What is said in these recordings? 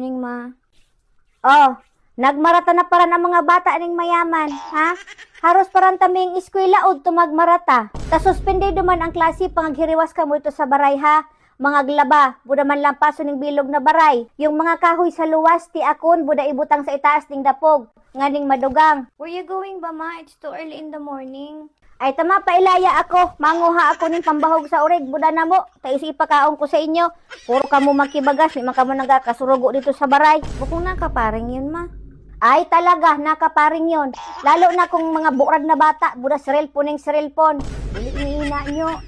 morning, ma. Oh, nagmarata na para ng mga bata ning mayaman, ha? Haros parang taming eskwela o tumagmarata. Tasuspende man ang klase pangaghiriwas ka mo ito sa baray, ha? Mga glaba, buda man lang paso ning bilog na baray. Yung mga kahoy sa luwas, ti akon, buda ibutang sa itaas ning dapog. Nganing madugang. Where you going ba, ma? It's too early in the morning. Ay tama, pailaya ako. Manguha ako ning pambahog sa urig. Buda na mo. Tayo ipakaon ko sa inyo. Puro ka mo magkibagas. May ka mo nagkakasurugo dito sa baray. Bukong nakaparing yun, ma. Ay talaga, nakaparing yon. Lalo na kung mga bukrad na bata. Buda cellphone ning cellphone. Buli ni ina nyo.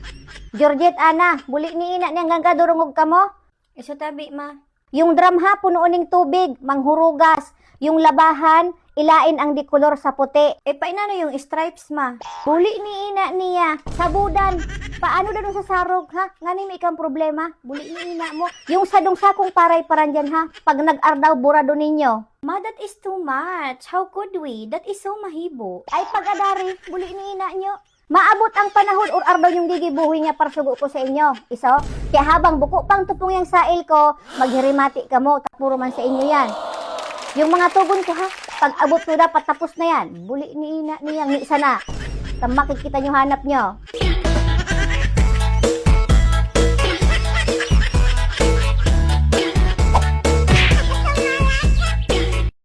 Georgette, ana. Buli ni ina niya. Hanggang kadurungog ka mo. Isa tabi, ma. Yung drum ha, punuon ning tubig. Manghurugas. Yung labahan, ilain ang dikolor sa puti. Eh, painano yung stripes, ma? Buli ni ina niya, sabudan. Paano daw sa sarog, ha? Ngani may ikang problema? Buli ni ina mo. Yung sadong sakong paray paran dyan, ha? Pag nag-ardaw, burado ninyo. Ma, that is too much. How could we? That is so mahibo. Ay, pag-adari, buli ni ina nyo. Maabot ang panahon or ardaw yung gigibuhi niya para sugo ko sa inyo. Iso? Kaya habang buko pang tupong yung sail ko, maghirimati ka mo, tapuro man sa inyo yan. Yung mga tugon ko ha, pag abot ko dapat tapos na yan. Buli ni ina niyang ni isa na. Sa makikita nyo hanap nyo.